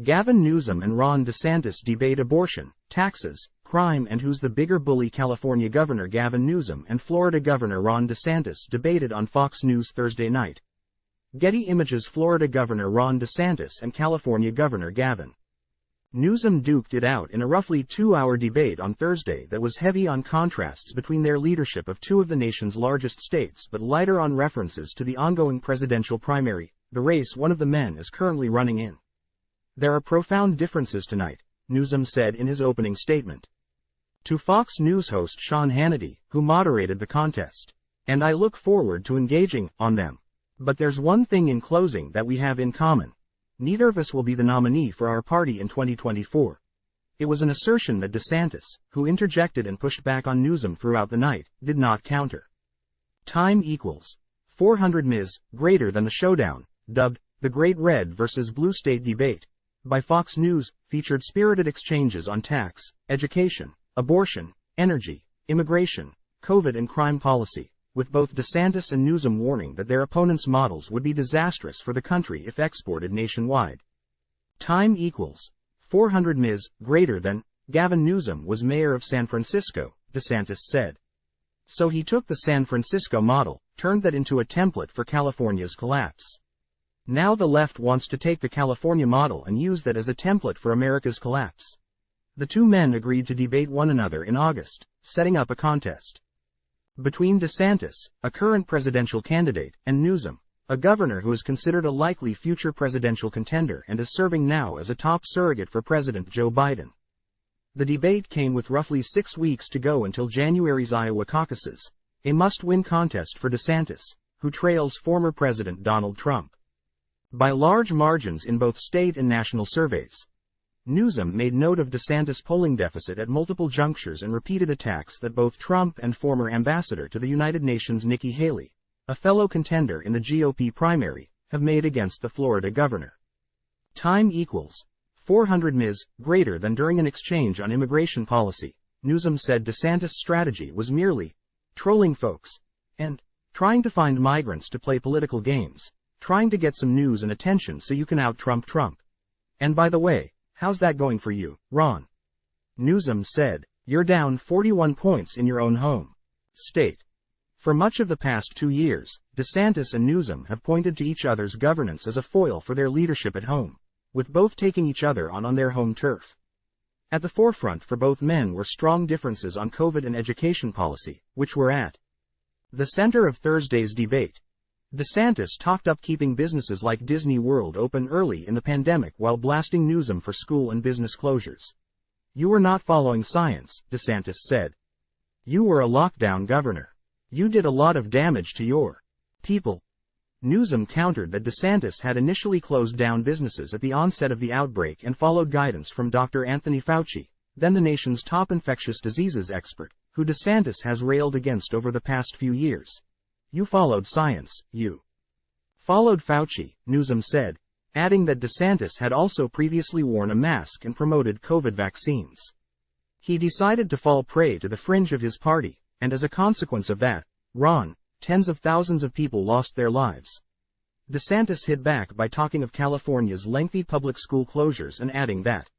Gavin Newsom and Ron DeSantis debate abortion, taxes, crime, and who's the bigger bully. California Governor Gavin Newsom and Florida Governor Ron DeSantis debated on Fox News Thursday night. Getty Images. Florida Governor Ron DeSantis and California Governor Gavin Newsom duked it out in a roughly 2-hour debate on Thursday that was heavy on contrasts between their leadership of two of the nation's largest states but lighter on references to the ongoing presidential primary, the race one of the men is currently running in. "There are profound differences tonight," Newsom said in his opening statement to Fox News host Sean Hannity, who moderated the contest. "And I look forward to engaging on them. But there's one thing in closing that we have in common. Neither of us will be the nominee for our party in 2024. It was an assertion that DeSantis, who interjected and pushed back on Newsom throughout the night, did not counter. Time equals 400 Ms. greater than the showdown, dubbed the Great Red versus Blue State Debate, by Fox News, featured spirited exchanges on tax, education, abortion, energy, immigration, COVID and crime policy, with both DeSantis and Newsom warning that their opponents' models would be disastrous for the country if exported nationwide. Time equals 400 Ms. greater than. Gavin Newsom was mayor of San Francisco, DeSantis said. So he took the San Francisco model, turned that into a template for California's collapse. Now the left wants to take the California model and use that as a template for America's collapse. The two men agreed to debate one another in August, setting up a contest between DeSantis, a current presidential candidate, and Newsom, a governor who is considered a likely future presidential contender and is serving now as a top surrogate for President Joe Biden. The debate came with roughly 6 weeks to go until January's Iowa caucuses, a must-win contest for DeSantis, who trails former President Donald Trump by large margins in both state and national surveys. Newsom made note of DeSantis' polling deficit at multiple junctures and repeated attacks that both Trump and former ambassador to the United Nations Nikki Haley, a fellow contender in the GOP primary, have made against the Florida governor. Time equals 400 Ms. greater than. During an exchange on immigration policy, Newsom said DeSantis' strategy was merely trolling folks and trying to find migrants to play political games, trying to get some news and attention so you can out-Trump Trump. And by the way, how's that going for you, Ron? Newsom said, "You're down 41 points in your own home state." For much of the past 2 years, DeSantis and Newsom have pointed to each other's governance as a foil for their leadership at home, with both taking each other on their home turf. At the forefront for both men were strong differences on COVID and education policy, which were at the center of Thursday's debate. DeSantis talked up keeping businesses like Disney World open early in the pandemic while blasting Newsom for school and business closures. "You were not following science," DeSantis said. "You were a lockdown governor. You did a lot of damage to your people." Newsom countered that DeSantis had initially closed down businesses at the onset of the outbreak and followed guidance from Dr. Anthony Fauci, then the nation's top infectious diseases expert, who DeSantis has railed against over the past few years. "You followed science, you followed Fauci," Newsom said, adding that DeSantis had also previously worn a mask and promoted COVID vaccines. He decided to fall prey to the fringe of his party, and as a consequence of that, Ron, tens of thousands of people lost their lives. DeSantis hit back by talking of California's lengthy public school closures and adding that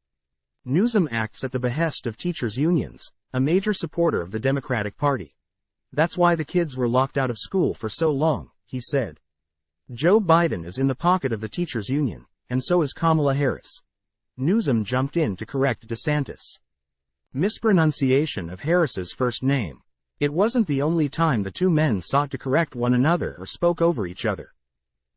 Newsom acts at the behest of teachers' unions, a major supporter of the Democratic Party. "That's why the kids were locked out of school for so long," he said. "Joe Biden is in the pocket of the teachers' union, and so is Kamala Harris." Newsom jumped in to correct DeSantis' mispronunciation of Harris's first name. It wasn't the only time the two men sought to correct one another or spoke over each other.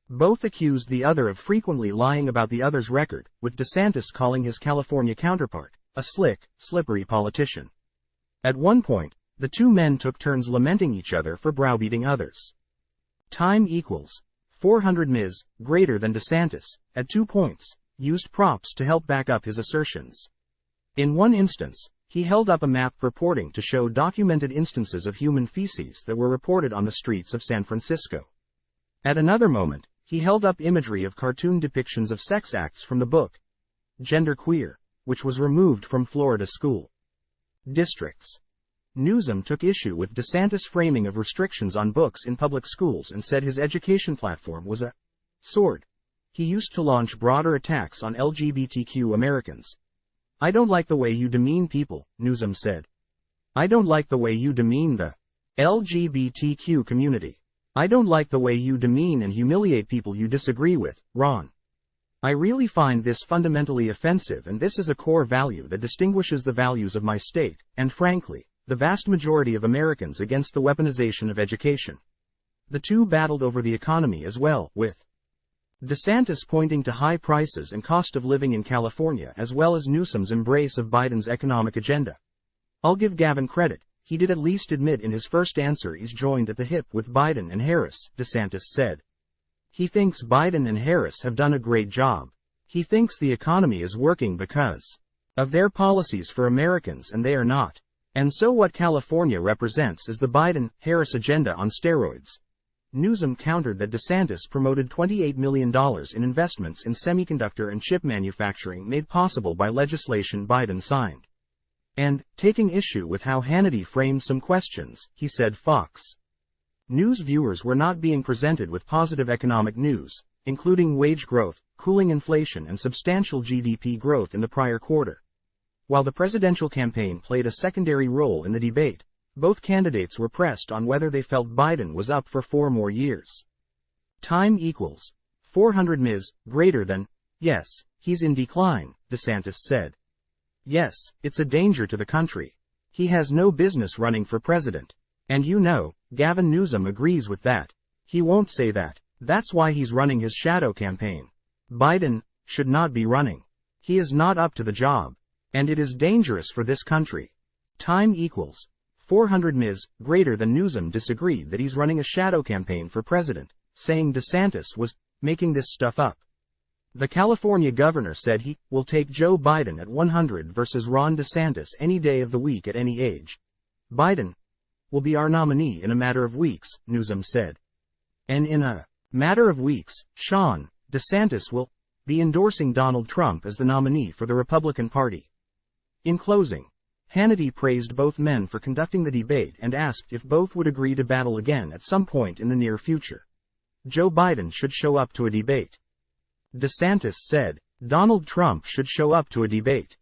Both accused the other of frequently lying about the other's record, with DeSantis calling his California counterpart a slick, slippery politician. At one point, the two men took turns lamenting each other for browbeating others. Time equals 400 Ms. greater than. DeSantis, at 2 points, used props to help back up his assertions. In one instance, he held up a map purporting to show documented instances of human feces that were reported on the streets of San Francisco. At another moment, he held up imagery of cartoon depictions of sex acts from the book Genderqueer, which was removed from Florida school districts. Newsom took issue with DeSantis' framing of restrictions on books in public schools and said his education platform was a sword. He used to launch broader attacks on LGBTQ Americans. "I don't like the way you demean people," Newsom said. "I don't like the way you demean the LGBTQ community. I don't like the way you demean and humiliate people you disagree with, Ron. I really find this fundamentally offensive, and this is a core value that distinguishes the values of my state, and frankly, the vast majority of Americans against the weaponization of education." The two battled over the economy as well, with DeSantis pointing to high prices and cost of living in California as well as Newsom's embrace of Biden's economic agenda. "I'll give Gavin credit. He did at least admit in his first answer he's joined at the hip with Biden and Harris," DeSantis said. "He thinks Biden and Harris have done a great job. He thinks the economy is working because of their policies for Americans, and they are not. And so what California represents is the Biden-Harris agenda on steroids." Newsom countered that DeSantis promoted $28 million in investments in semiconductor and chip manufacturing made possible by legislation Biden signed. And, taking issue with how Hannity framed some questions, he said Fox News viewers were not being presented with positive economic news, including wage growth, cooling inflation and substantial GDP growth in the prior quarter. While the presidential campaign played a secondary role in the debate, both candidates were pressed on whether they felt Biden was up for 4 more years. Time equals 400 Ms. greater than, yes, he's in decline, DeSantis said. Yes, it's a danger to the country. He has no business running for president. And you know, Gavin Newsom agrees with that. He won't say that. That's why he's running his shadow campaign. Biden should not be running. He is not up to the job. And it is dangerous for this country. Time equals 400 Ms. greater than. Newsom disagreed that he's running a shadow campaign for president, saying DeSantis was making this stuff up. The California governor said he will take Joe Biden at 100 versus Ron DeSantis any day of the week at any age. "Biden will be our nominee in a matter of weeks," Newsom said. "And in a matter of weeks, Sean, DeSantis will be endorsing Donald Trump as the nominee for the Republican Party." In closing, Hannity praised both men for conducting the debate and asked if both would agree to battle again at some point in the near future. Joe Biden should show up to a debate. DeSantis said, "Donald Trump should show up to a debate.